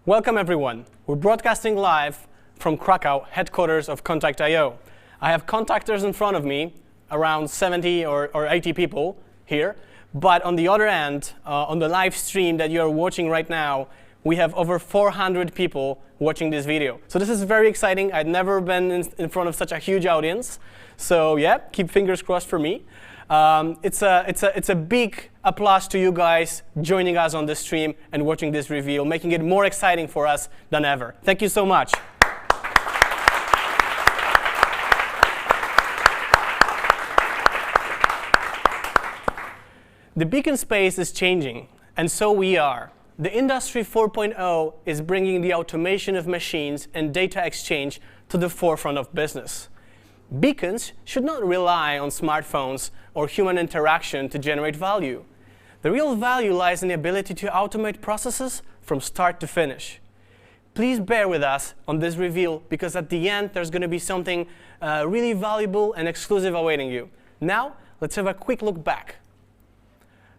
Welcome everyone. We're broadcasting live from Krakow, headquarters of Kontakt.io. I have contactors in front of me, around 70 or 80 people here. But on the other end, on the live stream that you're watching right now, we have over 400 people watching this video. So this is very exciting. I've never been in front of such a huge audience. So yeah, keep fingers crossed for me. It's a big applause to you guys joining us on the stream and watching this reveal, making it more exciting for us than ever. Thank you so much. The beacon space is changing, and so we are. The Industry 4.0 is bringing the automation of machines and data exchange to the forefront of business. Beacons should not rely on smartphones or human interaction to generate value. The real value lies in the ability to automate processes from start to finish. Please bear with us on this reveal, because at the end there's going to be something really valuable and exclusive awaiting you. Now, let's have a quick look back.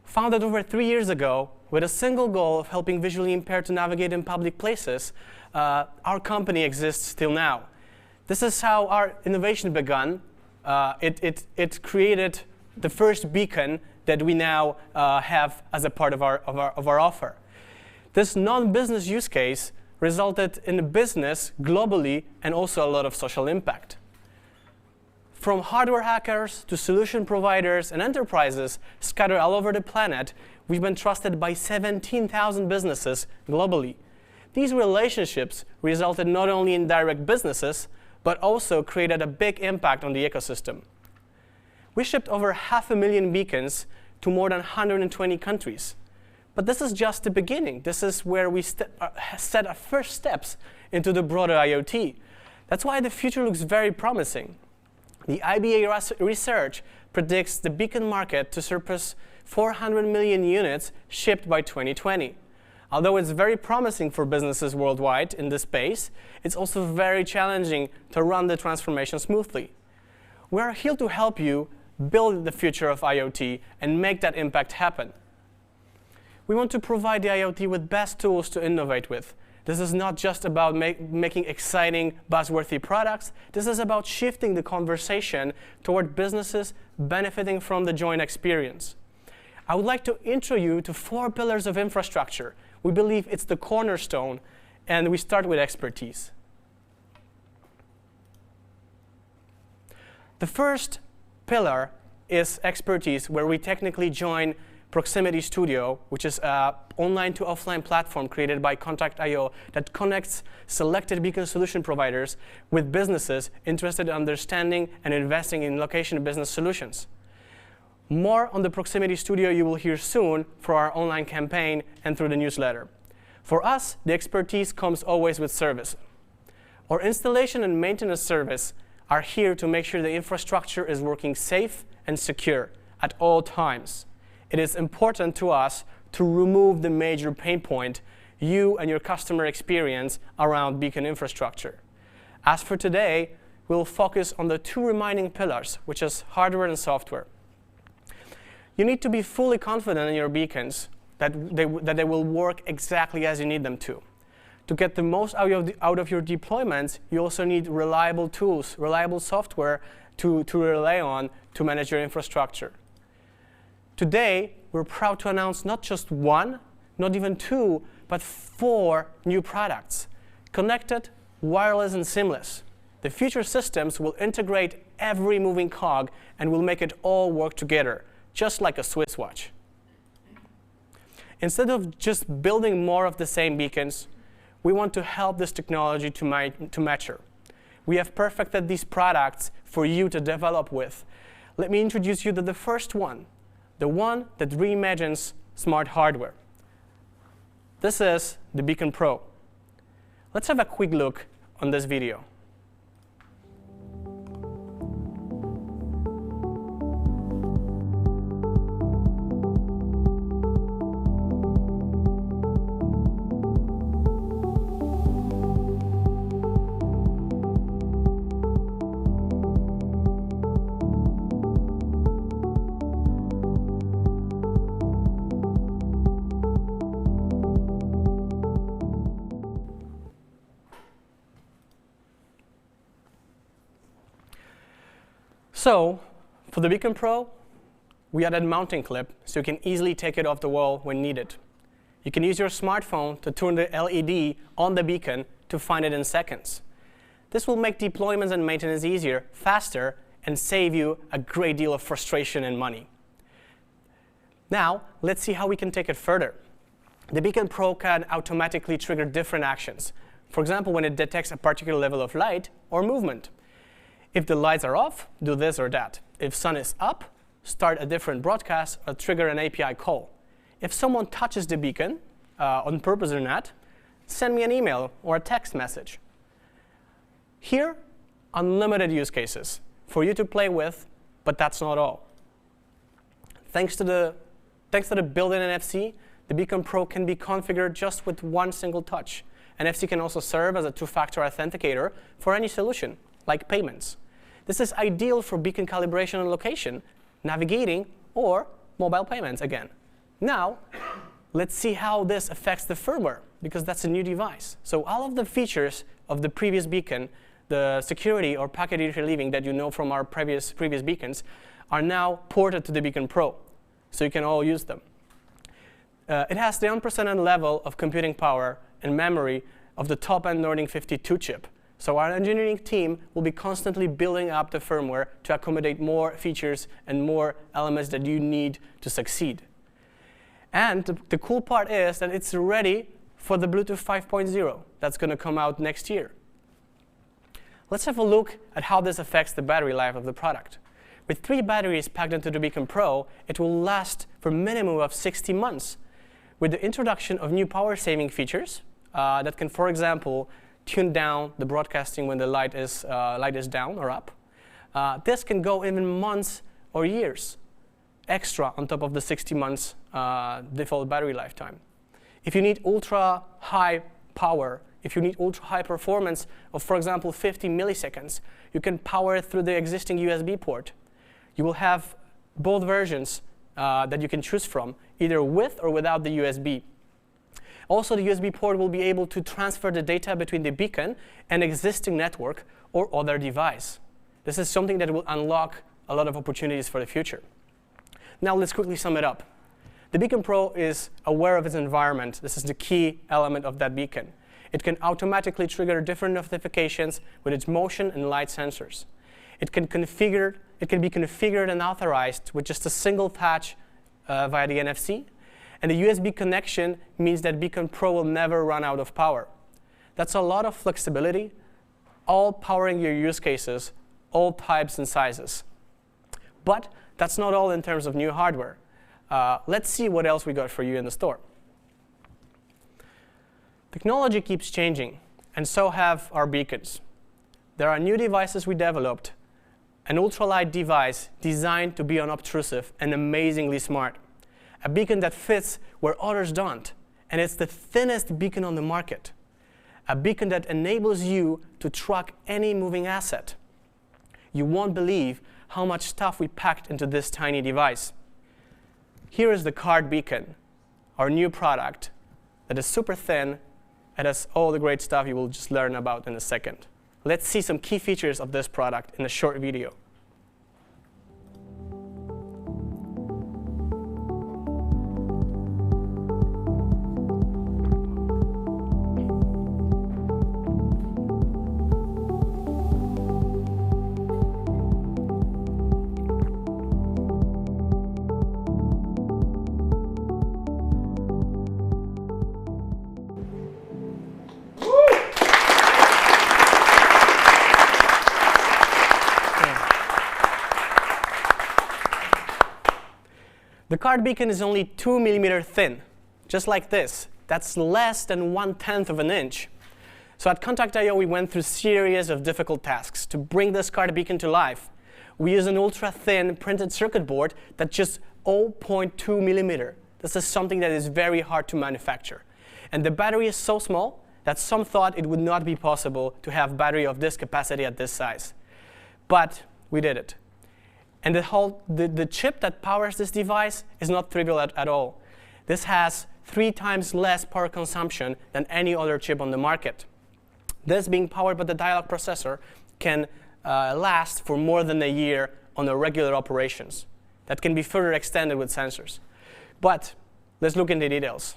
Founded over 3 years ago with a single goal of helping visually impaired to navigate in public places, our company exists till now. This is how our innovation began. It created the first beacon that we now have as a part of our offer. This non-business use case resulted in a business globally and also a lot of social impact. From hardware hackers to solution providers and enterprises scattered all over the planet, we've been trusted by 17,000 businesses globally. These relationships resulted not only in direct businesses, but also created a big impact on the ecosystem. We shipped over 500,000 beacons to more than 120 countries. But this is just the beginning. This is where we set our first steps into the broader IoT. That's why the future looks very promising. The IBA research predicts the beacon market to surpass 400 million units shipped by 2020. Although it's very promising for businesses worldwide in this space, it's also very challenging to run the transformation smoothly. We are here to help you build the future of IoT and make that impact happen. We want to provide the IoT with best tools to innovate with. This is not just about making exciting, buzzworthy products. This is about shifting the conversation toward businesses benefiting from the joint experience. I would like to intro you to 4 pillars of infrastructure. We believe it's the cornerstone, and we start with expertise. The first pillar is expertise, where we technically join Proximity Studio, which is an online to offline platform created by Kontakt.io that connects selected beacon solution providers with businesses interested in understanding and investing in location business solutions. More on the Proximity Studio you will hear soon for our online campaign and through the newsletter. For us, the expertise comes always with service. Our installation and maintenance service are here to make sure the infrastructure is working safe and secure at all times. It is important to us to remove the major pain point you and your customer experience around beacon infrastructure. As for today, we'll focus on the 2 remaining pillars, which is hardware and software. You need to be fully confident in your beacons that they will work exactly as you need them to. To get the most out of your deployments, you also need reliable tools, reliable software to rely on to manage your infrastructure. Today, we're proud to announce not just 1, not even 2, but 4 new products. Connected, wireless, and seamless. The future systems will integrate every moving cog and will make it all work together, just like a Swiss watch. Instead of just building more of the same beacons, we want to help this technology to mature. We have perfected these products for you to develop with. Let me introduce you to the first one, the one that reimagines smart hardware. This is the Beacon Pro. Let's have a quick look on this video. So for the Beacon Pro, we added mounting clip so you can easily take it off the wall when needed. You can use your smartphone to turn the LED on the beacon to find it in seconds. This will make deployments and maintenance easier, faster, and save you a great deal of frustration and money. Now, let's see how we can take it further. The Beacon Pro can automatically trigger different actions. For example, when it detects a particular level of light or movement. If the lights are off, do this or that. If sun is up, start a different broadcast or trigger an API call. If someone touches the beacon, on purpose or not, send me an email or a text message. Here, unlimited use cases for you to play with, but that's not all. Thanks to the built-in NFC, the Beacon Pro can be configured just with one single touch. NFC can also serve as a two-factor authenticator for any solution, like payments. This is ideal for beacon calibration and location, navigating, or mobile payments again. Now, let's see how this affects the firmware, because that's a new device. So all of the features of the previous beacon, the security or packet interleaving that you know from our previous beacons, are now ported to the Beacon Pro, so you can all use them. It has the unprecedented level of computing power and memory of the top-end Nordic 52 chip. So our engineering team will be constantly building up the firmware to accommodate more features and more elements that you need to succeed. And the cool part is that it's ready for the Bluetooth 5.0 that's going to come out next year. Let's have a look at how this affects the battery life of the product. With 3 batteries packed into the Beacon Pro, it will last for a minimum of 60 months. With the introduction of new power-saving features that can, for example, tune down the broadcasting when the light is down or up, this can go even months or years extra on top of the 60 months default battery lifetime. If you need ultra-high power, if you need ultra-high performance of, for example, 50 milliseconds, you can power it through the existing USB port. You will have both versions that you can choose from, either with or without the USB. Also, the USB port will be able to transfer the data between the beacon and existing network or other device. This is something that will unlock a lot of opportunities for the future. Now, let's quickly sum it up. The Beacon Pro is aware of its environment. This is the key element of that beacon. It can automatically trigger different notifications with its motion and light sensors. It can be configured and authorized with just a single touch via the NFC. And the USB connection means that Beacon Pro will never run out of power. That's a lot of flexibility, all powering your use cases, all types and sizes. But that's not all in terms of new hardware. Let's see what else we got for you in the store. Technology keeps changing, and so have our beacons. There are new devices we developed, an ultralight device designed to be unobtrusive and amazingly smart. A beacon that fits where others don't, and it's the thinnest beacon on the market. A beacon that enables you to track any moving asset. You won't believe how much stuff we packed into this tiny device. Here is the Card Beacon, our new product that is super thin and has all the great stuff you will just learn about in a second. Let's see some key features of this product in a short video. The Card Beacon is only 2 millimeters thin, just like this. That's less than 1/10 of an inch. So at Kontakt.io, we went through a series of difficult tasks to bring this Card Beacon to life. We use an ultra-thin printed circuit board that's just 0.2 millimeters. This is something that is very hard to manufacture. And the battery is so small that some thought it would not be possible to have battery of this capacity at this size. But we did it. And the chip that powers this device is not trivial at all. This has 3 times less power consumption than any other chip on the market. This, being powered by the dialog processor, can last for more than a year on our regular operations that can be further extended with sensors. But let's look into details.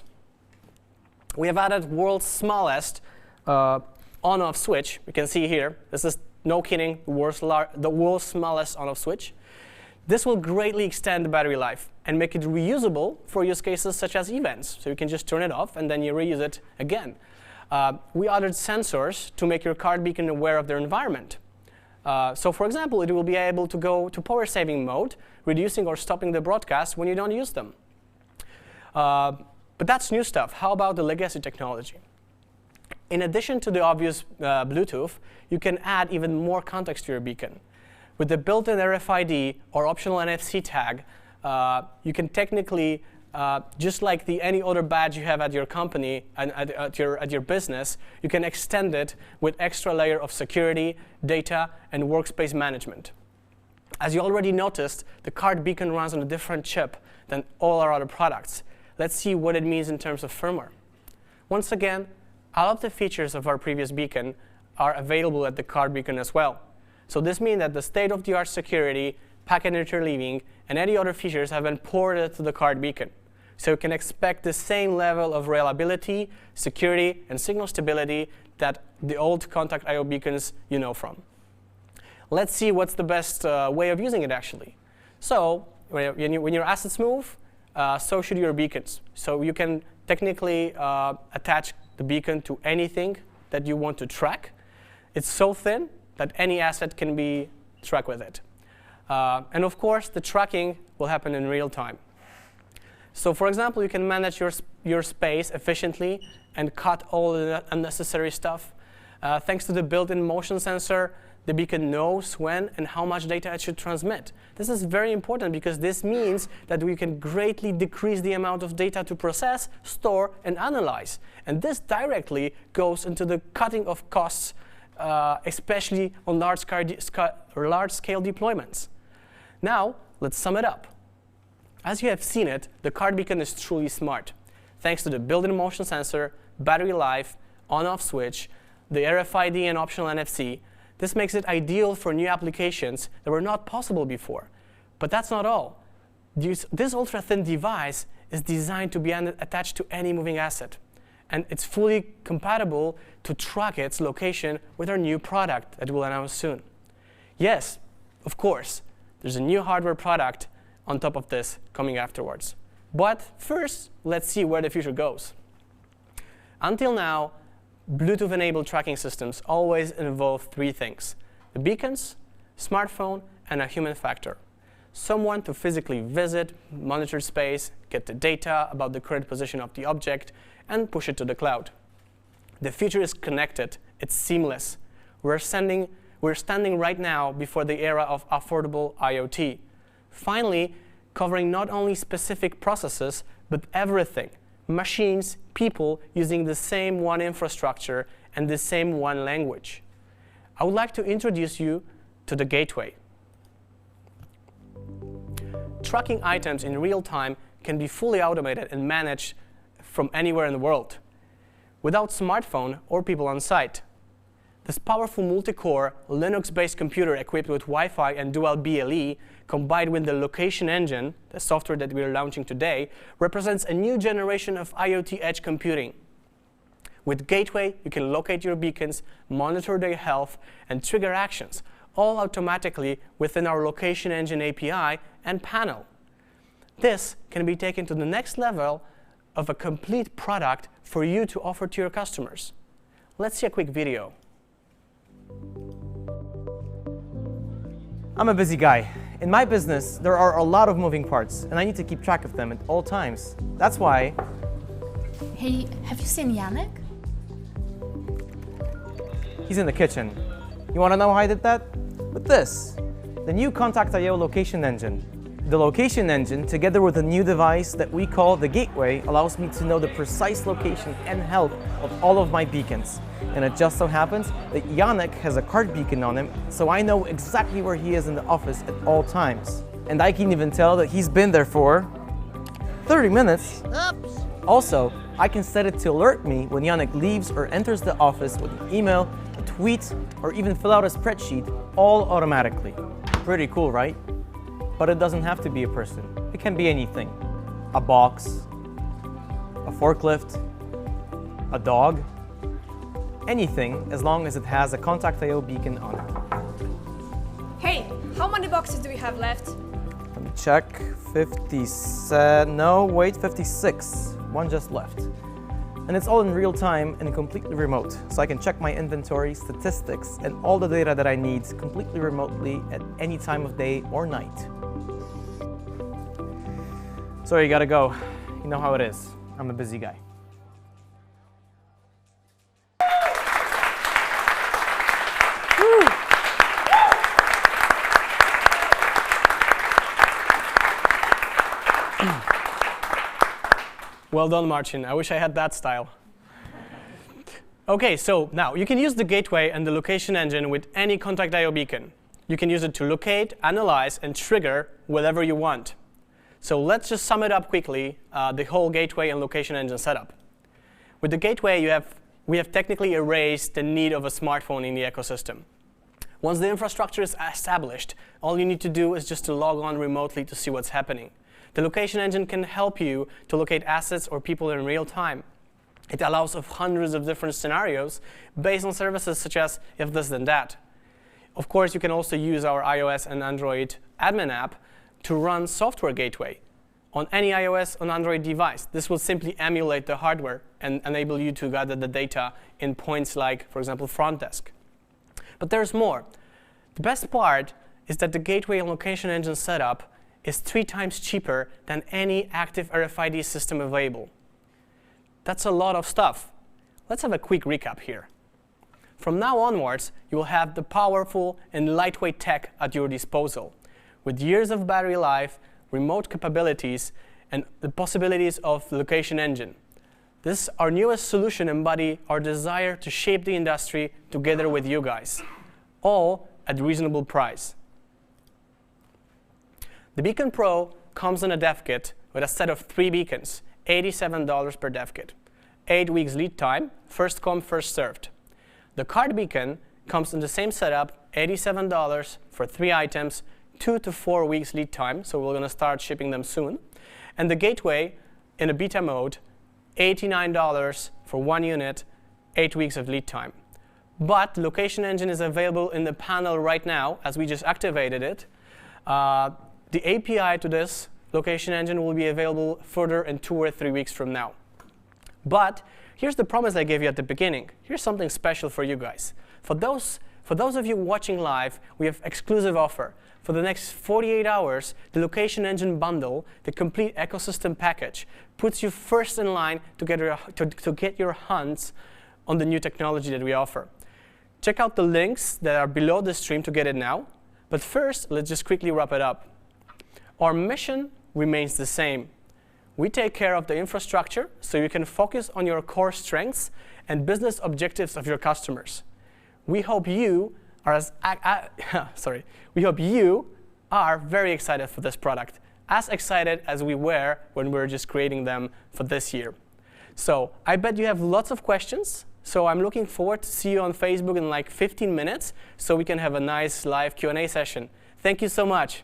We have added world's smallest on-off switch. You can see here, this is, no kidding, the world's smallest on-off switch. This will greatly extend the battery life and make it reusable for use cases such as events. So you can just turn it off and then you reuse it again. We added sensors to make your card beacon aware of their environment. So for example, it will be able to go to power saving mode, reducing or stopping the broadcast when you don't use them. But that's new stuff. How about the legacy technology? In addition to the obvious Bluetooth, you can add even more context to your beacon. With the built-in RFID or optional NFC tag, you can technically, just like any other badge you have at your company and at your business, you can extend it with extra layer of security, data, and workspace management. As you already noticed, the card beacon runs on a different chip than all our other products. Let's see what it means in terms of firmware. Once again, all of the features of our previous beacon are available at the card beacon as well. So this means that the state-of-the-art security, packet interleaving, and any other features have been ported to the card beacon. So you can expect the same level of reliability, security, and signal stability that the old Kontakt.io beacons you know from. Let's see what's the best way of using it actually. So when your assets move, so should your beacons. So you can technically attach the beacon to anything that you want to track. It's so thin that any asset can be tracked with it. And of course, the tracking will happen in real time. So for example, you can manage your space efficiently and cut all the unnecessary stuff. Thanks to the built-in motion sensor, the beacon knows when and how much data it should transmit. This is very important because this means that we can greatly decrease the amount of data to process, store, and analyze. And this directly goes into the cutting of costs, especially on large-scale deployments. Now, let's sum it up. As you have seen it, the card beacon is truly smart. Thanks to the built-in motion sensor, battery life, on-off switch, the RFID and optional NFC, this makes it ideal for new applications that were not possible before. But that's not all. This ultra-thin device is designed to be attached to any moving asset. And it's fully compatible to track its location with our new product that we'll announce soon. Yes, of course, there's a new hardware product on top of this coming afterwards. But first, let's see where the future goes. Until now, Bluetooth-enabled tracking systems always involve three things: the beacons, smartphone, and a human factor. Someone to physically visit, monitor space, get the data about the current position of the object, and push it to the cloud. The future is connected. It's seamless. We're standing right now before the era of affordable IoT. Finally, covering not only specific processes, but everything. Machines, people using the same one infrastructure and the same one language. I would like to introduce you to the gateway. Tracking items in real time can be fully automated and managed from anywhere in the world, without smartphone or people on site. This powerful multi-core, Linux-based computer equipped with Wi-Fi and dual BLE, combined with the location engine, the software that we're launching today, represents a new generation of IoT edge computing. With Gateway, you can locate your beacons, monitor their health, and trigger actions, all automatically within our location engine API and panel. This can be taken to the next level of a complete product for you to offer to your customers. Let's see a quick video. I'm a busy guy. In my business, there are a lot of moving parts, and I need to keep track of them at all times. That's why... Hey, have you seen Yannick? He's in the kitchen. You want to know how I did that? With this, the new Kontakt.io location engine. The location engine, together with a new device that we call the Gateway, allows me to know the precise location and health of all of my beacons. And it just so happens that Yannick has a card beacon on him, so I know exactly where he is in the office at all times. And I can even tell that he's been there for 30 minutes. Oops. Also, I can set it to alert me when Yannick leaves or enters the office with an email, a tweet, or even fill out a spreadsheet, all automatically. Pretty cool, right? But it doesn't have to be a person. It can be anything. A box, a forklift, a dog, anything as long as it has a Kontakt.io beacon on it. Hey, how many boxes do we have left? Let me check. 56. One just left. And it's all in real time and completely remote, so I can check my inventory, statistics, and all the data that I need completely remotely at any time of day or night. Sorry, you gotta go. You know how it is. I'm a busy guy. Well done, Marcin. I wish I had that style. Okay, so now you can use the gateway and the location engine with any Kontakt.io beacon. You can use it to locate, analyze, and trigger whatever you want. So let's just sum it up quickly, the whole gateway and location engine setup. With the gateway, we have technically erased the need of a smartphone in the ecosystem. Once the infrastructure is established, all you need to do is just to log on remotely to see what's happening. The location engine can help you to locate assets or people in real time. It allows of hundreds of different scenarios based on services such as if this then that. Of course, you can also use our iOS and Android admin app to run software gateway on any iOS or Android device. This will simply emulate the hardware and enable you to gather the data in points like, for example, front desk. But there's more. The best part is that the gateway and location engine setup is 3 times cheaper than any active RFID system available. That's a lot of stuff. Let's have a quick recap here. From now onwards, you will have the powerful and lightweight tech at your disposal, with years of battery life, remote capabilities, and the possibilities of the location engine. This, our newest solution, embodies our desire to shape the industry together with you guys, all at a reasonable price. The Beacon Pro comes in a dev kit with a set of 3 beacons, $87 per dev kit. 8 weeks lead time, first come, first served. The card beacon comes in the same setup, $87 for 3 items, 2 to 4 weeks lead time, so we're going to start shipping them soon. And the gateway in a beta mode, $89 for 1 unit, 8 weeks of lead time. But location engine is available in the panel right now, as we just activated it. The API to this location engine will be available further in 2 or 3 weeks from now. But here's the promise I gave you at the beginning. Here's something special for you guys. For those of you watching live, we have exclusive offer. For the next 48 hours, the location engine bundle, the complete ecosystem package, puts you first in line to get your hands on the new technology that we offer. Check out the links that are below the stream to get it now. But first, let's just quickly wrap it up. Our mission remains the same. We take care of the infrastructure so you can focus on your core strengths and business objectives of your customers. We hope you are very excited for this product, as excited as we were when we were just creating them for this year. So I bet you have lots of questions. So I'm looking forward to see you on Facebook in like 15 minutes so we can have a nice live Q&A session. Thank you so much.